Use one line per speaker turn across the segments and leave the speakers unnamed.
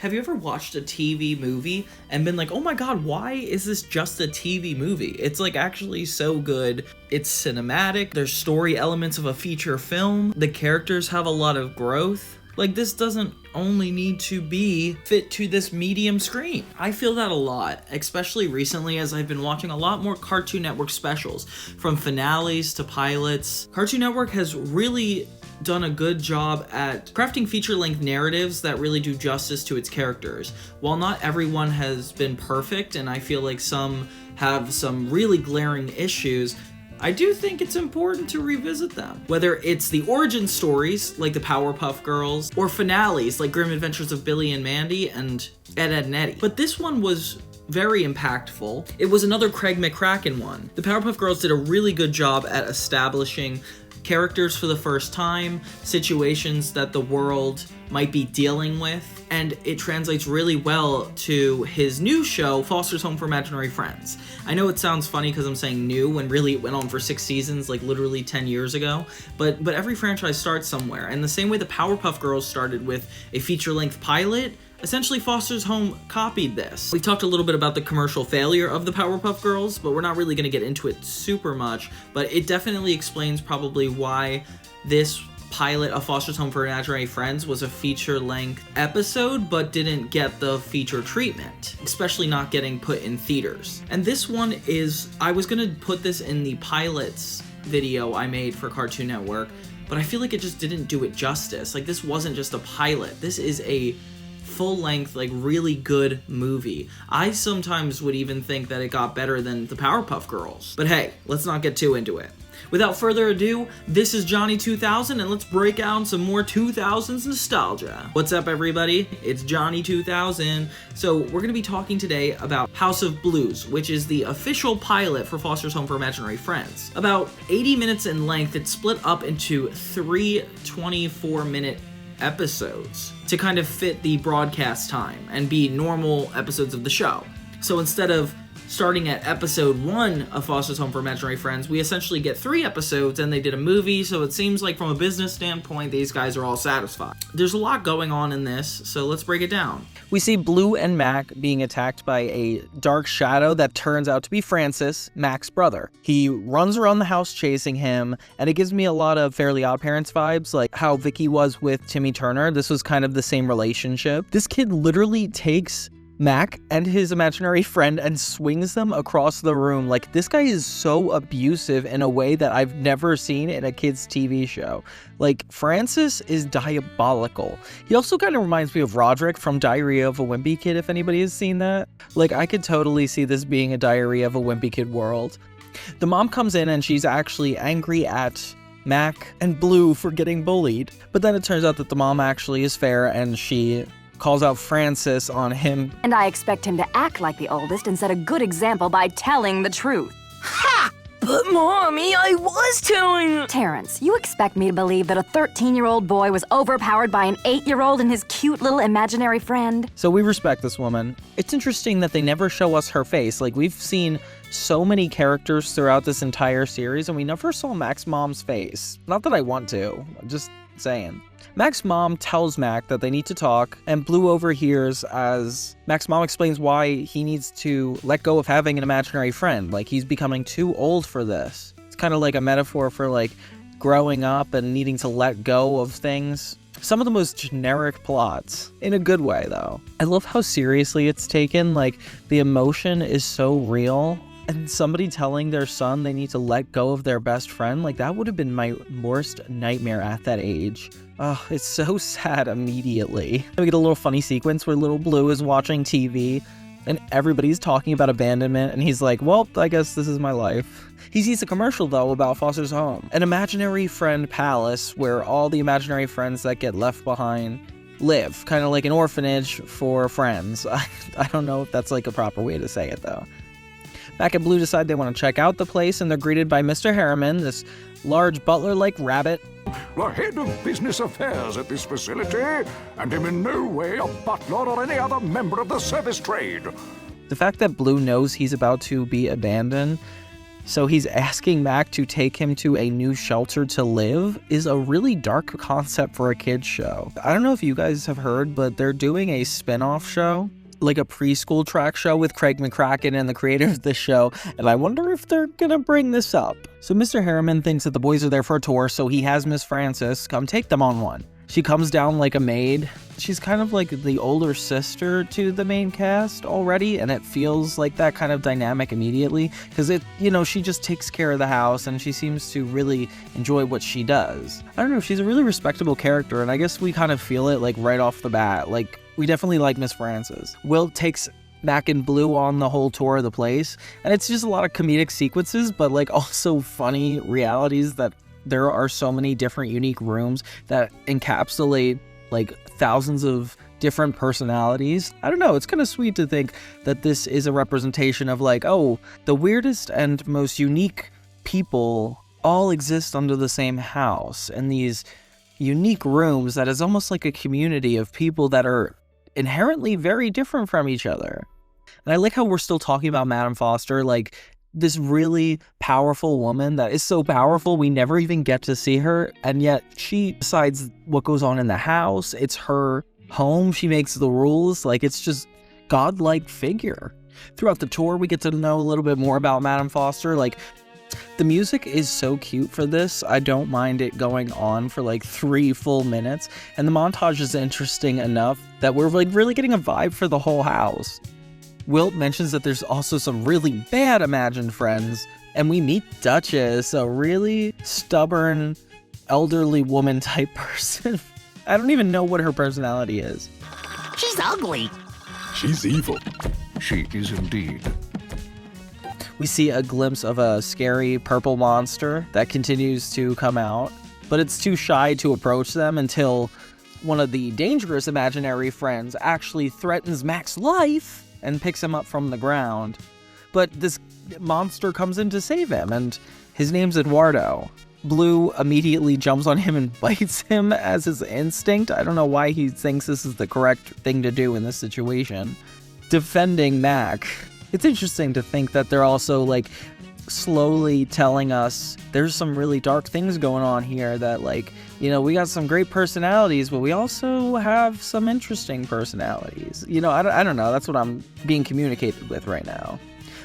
Have you ever watched a TV movie and been like, oh my god, why is this just a TV movie? It's like actually so good. It's cinematic, there's story elements of a feature film, the characters have a lot of growth. Like, this doesn't only need to be fit to this medium screen. I feel that a lot, especially recently as I've been watching a lot more Cartoon Network specials, from finales to pilots. Cartoon Network has really done a good job at crafting feature-length narratives that really do justice to its characters. While not everyone has been perfect, and I feel like some have some really glaring issues, I do think it's important to revisit them. Whether it's the origin stories, like the Powerpuff Girls, or finales, like Grim Adventures of Billy and Mandy and Ed, Ed and Eddie. But this one was very impactful. It was another Craig McCracken one. The Powerpuff Girls did a really good job at establishing characters for the first time, situations that the world might be dealing with, and it translates really well to his new show, Foster's Home for Imaginary Friends. I know it sounds funny because I'm saying new when really it went on for 6 seasons, like literally 10 years ago, but every franchise starts somewhere, and the same way the Powerpuff Girls started with a feature-length pilot, essentially Foster's Home copied this. We talked a little bit about the commercial failure of the Powerpuff Girls, but we're not really going to get into it super much, but it definitely explains probably why this pilot of Foster's Home for Imaginary Friends was a feature-length episode, but didn't get the feature treatment, especially not getting put in theaters. And this one is, I was gonna put this in the pilots video I made for Cartoon Network, but I feel like it just didn't do it justice. Like, this wasn't just a pilot, this is a full-length, like, really good movie. I sometimes would even think that it got better than the Powerpuff Girls. But hey, let's not get too into it. Without further ado, this is Johnny 2000, and let's break out some more 2000s nostalgia. What's up, everybody? It's Johnny 2000. So we're going to be talking today about House of Blues, which is the official pilot for Foster's Home for Imaginary Friends. About 80 minutes in length, it's split up into 3 24-minute episodes to kind of fit the broadcast time and be normal episodes of the show. So instead of starting at episode 1 of Foster's Home for Imaginary Friends, we essentially get 3 episodes, and they did a movie, so it seems like from a business standpoint, these guys are all satisfied. There's a lot going on in this, so let's break it down. We see Bloo and Mac being attacked by a dark shadow that turns out to be Francis, Mac's brother. He runs around the house chasing him, and it gives me a lot of Fairly OddParents vibes, like how Vicky was with Timmy Turner. This was kind of the same relationship. This kid literally takes Mac and his imaginary friend and swings them across the room. Like, this guy is so abusive in a way that I've never seen in a kid's TV show. Like, Francis is diabolical. He also kind of reminds me of Roderick from Diary of a Wimpy Kid, if anybody has seen that. Like, I could totally see this being a Diary of a Wimpy Kid world. The mom comes in and she's actually angry at Mac and Bloo for getting bullied, but then it turns out that the mom actually is fair and she calls out Francis on him.
And I expect him to act like the oldest and set a good example by telling the truth.
Ha! But Mommy, I was telling—
Terrence, you expect me to believe that a 13-year-old boy was overpowered by an 8-year-old and his cute little imaginary friend?
So we respect this woman. It's interesting that they never show us her face. Like, we've seen so many characters throughout this entire series, and we never saw Mac's mom's face. Not that I want to, I'm just saying. Mac's mom tells Mac that they need to talk, and Bloo overhears as Mac's mom explains why he needs to let go of having an imaginary friend. Like, he's becoming too old for this. It's kind of like a metaphor for, like, growing up and needing to let go of things. Some of the most generic plots, in a good way, though. I love how seriously it's taken. Like, the emotion is so real. And somebody telling their son they need to let go of their best friend, like, that would have been my worst nightmare at that age. Oh, it's so sad immediately. We get a little funny sequence where little Bloo is watching TV and everybody's talking about abandonment, and he's like, well, I guess this is my life. He sees a commercial, though, about Foster's Home, an imaginary friend palace where all the imaginary friends that get left behind live, kind of like an orphanage for friends. I don't know if that's like a proper way to say it, though. Mac and Bloo decide they want to check out the place, and they're greeted by Mr. Herriman, this large butler-like rabbit.
The head of business affairs at this facility, and am in no way a butler or any other member of the service trade.
The fact that Bloo knows he's about to be abandoned So he's asking Mac to take him to a new shelter to live is a really dark concept for a kid's show. I don't know if you guys have heard, but they're doing a spin-off show, like a preschool track show with Craig McCracken and the creator of the show, and I wonder if they're gonna bring this up. So Mr. Herriman thinks that the boys are there for a tour, so he has Miss Frances come take them on one. She comes down like a maid. She's kind of like the older sister to the main cast already, and it feels like that kind of dynamic immediately, because she just takes care of the house, and she seems to really enjoy what she does. I don't know, she's a really respectable character, and I guess we kind of feel it like right off the bat. Like, we definitely like Miss Frances. Wilt takes Mac and Bloo on the whole tour of the place, and it's just a lot of comedic sequences, but like also funny realities that there are so many different unique rooms that encapsulate like thousands of different personalities. I don't know, it's kind of sweet to think that this is a representation of like, oh, the weirdest and most unique people all exist under the same house, and these unique rooms that is almost like a community of people that are inherently very different from each other. And I like how we're still talking about Madame Foster, like this really powerful woman that is so powerful we never even get to see her, and yet she decides what goes on in the house. It's her home. She makes the rules. Like, it's just godlike figure. Throughout the tour, we get to know a little bit more about Madame Foster. Like, the music is so cute for this. I don't mind it going on for like 3 full minutes, and the montage is interesting enough that we're like really getting a vibe for the whole house. Wilt mentions that there's also some really bad imagined friends, and we meet Duchess, a really stubborn, elderly woman type person. I don't even know what her personality is.
She's ugly.
She's evil. She is indeed.
We see a glimpse of a scary purple monster that continues to come out, but it's too shy to approach them until one of the dangerous imaginary friends actually threatens Mac's life and picks him up from the ground. But this monster comes in to save him, and his name's Eduardo. Bloo immediately jumps on him and bites him as his instinct. I don't know why he thinks this is the correct thing to do in this situation. Defending Mac. It's interesting to think that they're also like slowly telling us there's some really dark things going on here, that like, we got some great personalities, but we also have some interesting personalities. I don't know. That's what I'm being communicated with right now.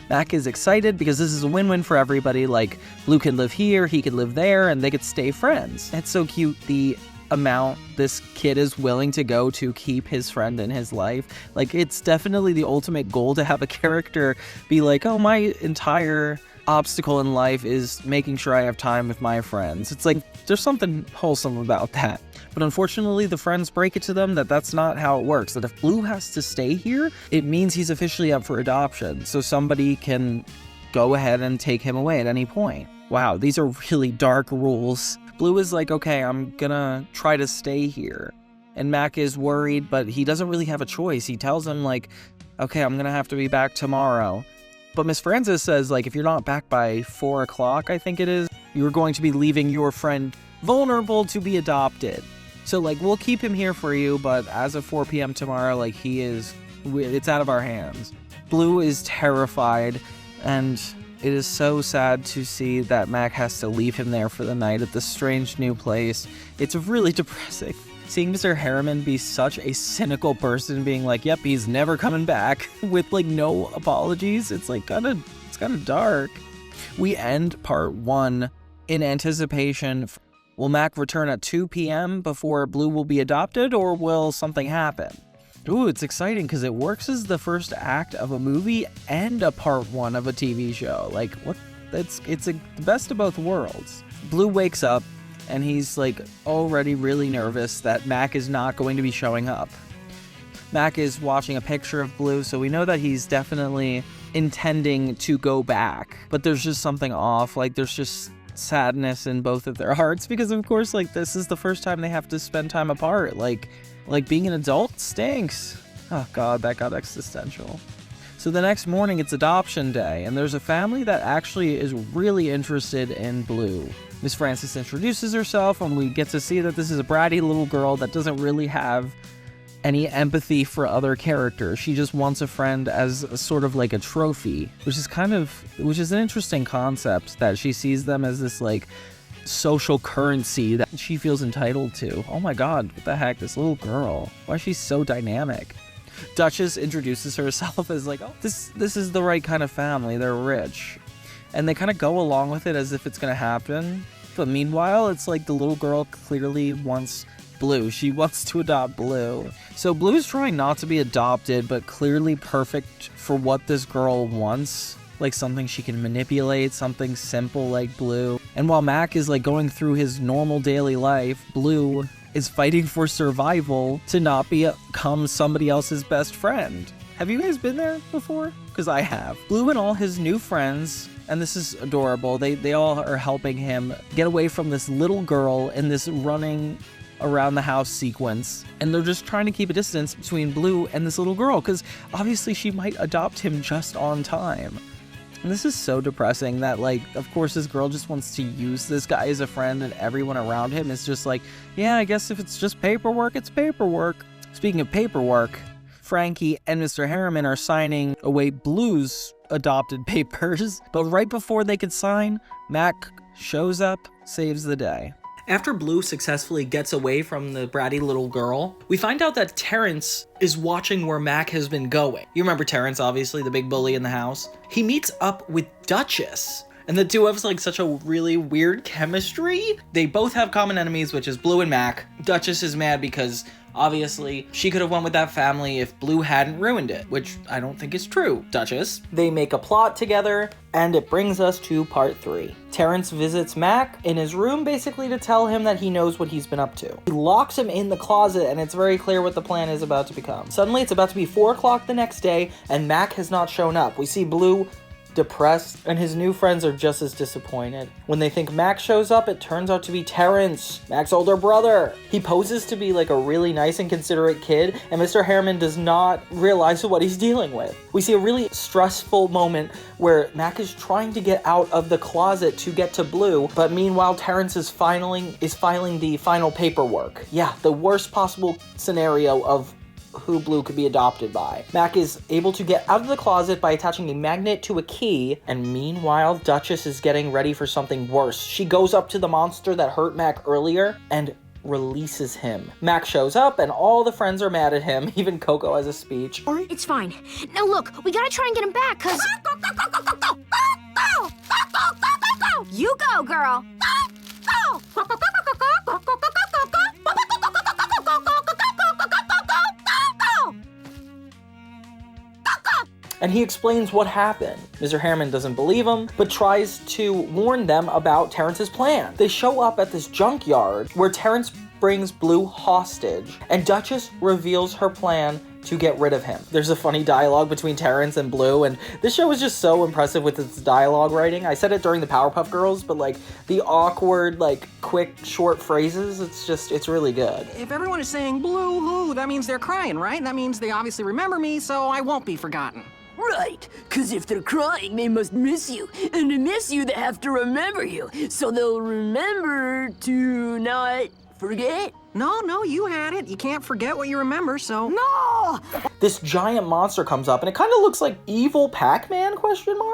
Mac is excited because this is a win-win for everybody. Like, Bloo can live here, he can live there, and they could stay friends. It's so cute, the amount this kid is willing to go to keep his friend in his life. Like, it's definitely the ultimate goal to have a character be like, oh, my entire obstacle in life is making sure I have time with my friends. It's like, there's something wholesome about that. But unfortunately, the friends break it to them that that's not how it works. That if Bloo has to stay here, it means he's officially up for adoption. So somebody can go ahead and take him away at any point. Wow, these are really dark rules. Bloo is like, okay, I'm gonna try to stay here. And Mac is worried, but he doesn't really have a choice. He tells him like, okay, I'm gonna have to be back tomorrow. But Miss Frances says, like, if you're not back by 4 o'clock, I think it is, you're going to be leaving your friend vulnerable to be adopted. So, like, we'll keep him here for you, but as of 4 p.m. tomorrow, like, it's out of our hands. Bloo is terrified, and it is so sad to see that Mac has to leave him there for the night at this strange new place. It's really depressing. Seeing Mr. Herriman be such a cynical person, being like, yep, he's never coming back, with like no apologies, it's like it's kind of dark. We end part 1 in anticipation. Will Mac return at 2 p.m. before Bloo will be adopted, or will something happen? Ooh, it's exciting because it works as the first act of a movie and a part 1 of a TV show. Like, what? It's the best of both worlds. Bloo wakes up, and he's like already really nervous that Mac is not going to be showing up. Mac is watching a picture of Bloo, so we know that he's definitely intending to go back. But there's just something off. Like, there's just sadness in both of their hearts because, of course, like, this is the first time they have to spend time apart. Like being an adult stinks. Oh God, that got existential. So the next morning, it's adoption day, and there's a family that actually is really interested in Bloo. Miss Frances introduces herself, and we get to see that this is a bratty little girl that doesn't really have any empathy for other characters. She just wants a friend as sort of like a trophy, which is an interesting concept, that she sees them as this like social currency that she feels entitled to. Oh my god, what the heck, this little girl, why is she so dynamic? Duchess introduces herself as like, oh, this is the right kind of family, they're rich. And they kind of go along with it as if it's gonna happen. But meanwhile, it's like the little girl clearly wants Bloo. She wants to adopt Bloo. So Bloo is trying not to be adopted, but clearly perfect for what this girl wants. Like something she can manipulate, something simple like Bloo. And while Mac is like going through his normal daily life, Bloo is fighting for survival to not become somebody else's best friend. Have you guys been there before? Because I have. Bloo and all his new friends, and this is adorable, they all are helping him get away from this little girl in this running around the house sequence. And they're just trying to keep a distance between Bloo and this little girl, because obviously she might adopt him just on time. And this is so depressing that, like, of course this girl just wants to use this guy as a friend, and everyone around him is just like, yeah, I guess if it's just paperwork, it's paperwork. Speaking of paperwork, Frankie and Mr. Herriman are signing away Bloo's adopted papers, but right before they could sign, Mac shows up, saves the day. After Bloo successfully gets away from the bratty little girl, we find out that Terrence is watching where Mac has been going. You remember Terrence, obviously, the big bully in the house? He meets up with Duchess, and the two have like such a really weird chemistry. They both have common enemies, which is Bloo and Mac. Duchess is mad because obviously she could have went with that family if Bloo hadn't ruined it, which I don't think is true, Duchess. They make a plot together, and it brings us to part 3. Terrence visits Mac in his room basically to tell him that he knows what he's been up to. He locks him in the closet, and it's very clear what the plan is about to become. Suddenly it's about to be 4 o'clock the next day, and Mac has not shown up. We see Bloo depressed, and his new friends are just as disappointed. When they think Mac shows up, it turns out to be Terrence, Mac's older brother. He poses to be like a really nice and considerate kid, and Mr. Herriman does not realize what he's dealing with. We see a really stressful moment where Mac is trying to get out of the closet to get to Bloo, but meanwhile Terrence is filing the final paperwork. Yeah, the worst possible scenario of who Bloo could be adopted by. Mac is able to get out of the closet by attaching a magnet to a key, and meanwhile Duchess is getting ready for something worse. She goes up to the monster that hurt Mac earlier and releases him. Mac shows up and all the friends are mad at him. Even Coco has a speech.
It's fine. Now look, we gotta try and get him back, cause...
You go, girl.
And he explains what happened. Mr. Herriman doesn't believe him, but tries to warn them about Terrence's plan. They show up at this junkyard where Terrence brings Bloo hostage, and Duchess reveals her plan to get rid of him. There's a funny dialogue between Terrence and Bloo, and this show is just so impressive with its dialogue writing. I said it during the Powerpuff Girls, but like the awkward, like quick, short phrases, it's really good.
If everyone is saying Bloo-hoo, that means they're crying, right? That means they obviously remember me, so I won't be forgotten.
Right, cause if they're crying, they must miss you. And to miss you, they have to remember you. So they'll remember to not forget.
No, you had it. You can't forget what you remember, so...
No!
This giant monster comes up, and it kind of looks like evil Pac-Man, ?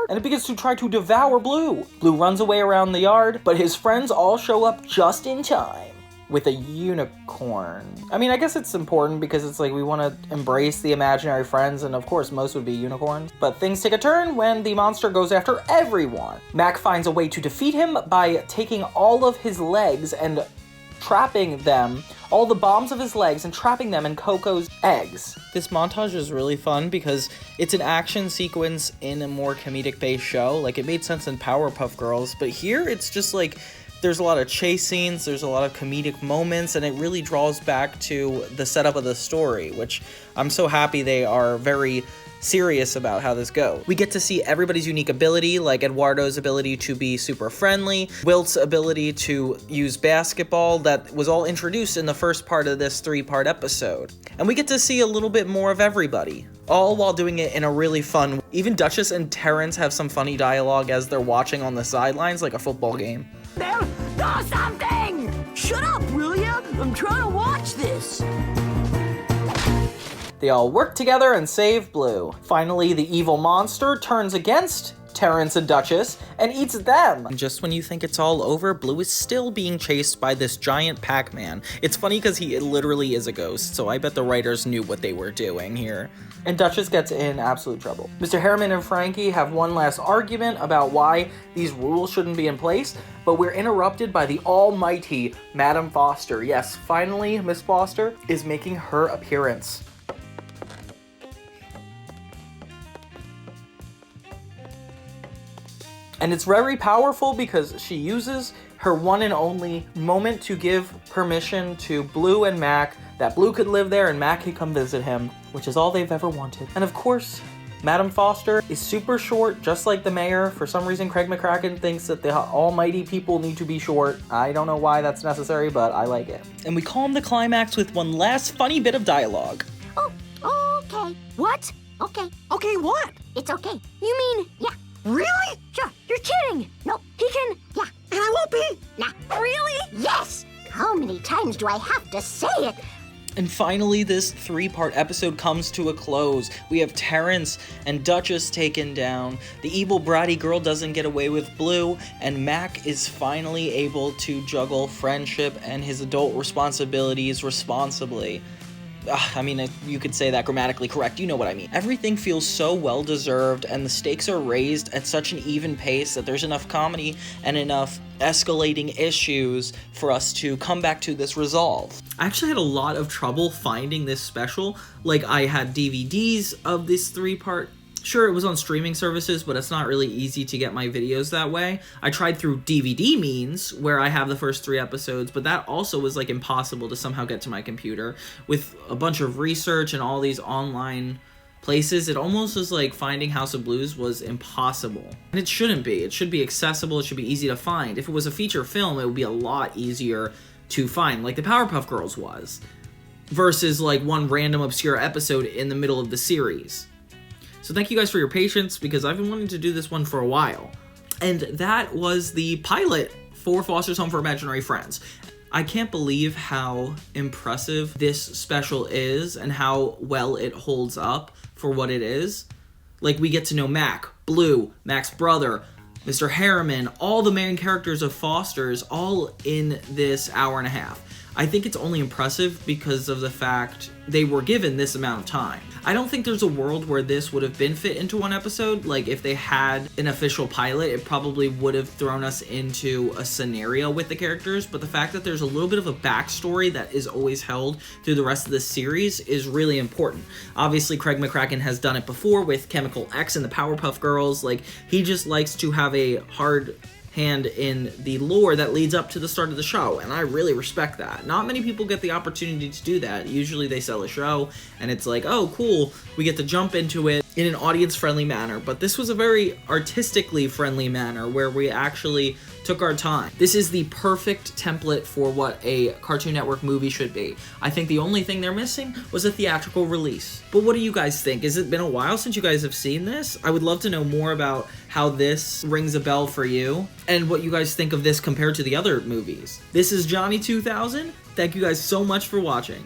And it begins to try to devour Bloo. Bloo runs away around the yard, but his friends all show up just in time with a unicorn. I mean, I guess it's important because it's like we want to embrace the imaginary friends, and of course most would be unicorns. But things take a turn when the monster goes after everyone. Mac finds a way to defeat him by taking all of his legs and trapping them, all the bombs of his legs, and trapping them in Coco's eggs. This montage is really fun because it's an action sequence in a more comedic-based show. Like, it made sense in Powerpuff Girls, but here it's just like there's a lot of chase scenes, there's a lot of comedic moments, and it really draws back to the setup of the story, which I'm so happy they are very serious about how this goes. We get to see everybody's unique ability, like Eduardo's ability to be super friendly, Wilt's ability to use basketball that was all introduced in the first part of this 3-part episode. And we get to see a little bit more of everybody, all while doing it in a really fun way. Even Duchess and Terrence have some funny dialogue as they're watching on the sidelines like a football game.
There, do something! Shut up, will ya? I'm trying to watch this.
They all work together and save Bloo. Finally, the evil monster turns against Terrence and Duchess and eats them. And just when you think it's all over, Bloo is still being chased by this giant Pac-Man. It's funny because he literally is a ghost, so I bet the writers knew what they were doing here. And Duchess gets in absolute trouble. Mr. Herriman and Frankie have one last argument about why these rules shouldn't be in place, but we're interrupted by the almighty Madame Foster. Yes, finally, Miss Foster is making her appearance. And it's very powerful because she uses her one and only moment to give permission to Bloo and Mac that Bloo could live there and Mac could come visit him, which is all they've ever wanted. And of course, Madame Foster is super short, just like the mayor. For some reason, Craig McCracken thinks that the almighty people need to be short. I don't know why that's necessary, but I like it. And we calm the climax with one last funny bit of dialogue.
Oh, okay. What? Okay.
Okay, what?
It's okay. You mean, yeah.
Really?
Sure, you're kidding. No, he can, yeah.
And I won't be?
Nah. Really? Yes. How many times do I have to say it?
And finally, this 3-part episode comes to a close. We have Terrence and Duchess taken down. The evil bratty girl doesn't get away with Bloo, and Mac is finally able to juggle friendship and his adult responsibilities responsibly. I mean, you could say that grammatically correct, you know what I mean. Everything feels so well-deserved, and the stakes are raised at such an even pace that there's enough comedy and enough escalating issues for us to come back to this resolve. I actually had a lot of trouble finding this special. Like, I had DVDs of this 3-part. Sure, it was on streaming services, but it's not really easy to get my videos that way. I tried through DVD means, where I have the first 3 episodes, but that also was like impossible to somehow get to my computer. With a bunch of research and all these online places, it almost was like finding House of Blues was impossible. And it shouldn't be. It should be accessible, it should be easy to find. If it was a feature film, it would be a lot easier to find, like the Powerpuff Girls was, versus like one random obscure episode in the middle of the series. So thank you guys for your patience, because I've been wanting to do this one for a while. And that was the pilot for Foster's Home for Imaginary Friends. I can't believe how impressive this special is and how well it holds up for what it is. Like, we get to know Mac, Bloo, Mac's brother, Mr. Herriman, all the main characters of Foster's, all in this hour and a half. I think it's only impressive because of the fact they were given this amount of time. I don't think there's a world where this would have been fit into one episode. Like, if they had an official pilot, it probably would have thrown us into a scenario with the characters, but the fact that there's a little bit of a backstory that is always held through the rest of this series is really important. Obviously, Craig McCracken has done it before with Chemical X and the Powerpuff Girls. Like, he just likes to have a hard hand in the lore that leads up to the start of the show, and I really respect that. Not many people get the opportunity to do that. Usually they sell a show and it's like, oh cool, we get to jump into it in an audience-friendly manner, but this was a very artistically friendly manner where we actually took our time. This is the perfect template for what a Cartoon Network movie should be. I think the only thing they're missing was a theatrical release. But what do you guys think? Has it been a while since you guys have seen this? I would love to know more about how this rings a bell for you and what you guys think of this compared to the other movies. This is Johnny 2000. Thank you guys so much for watching.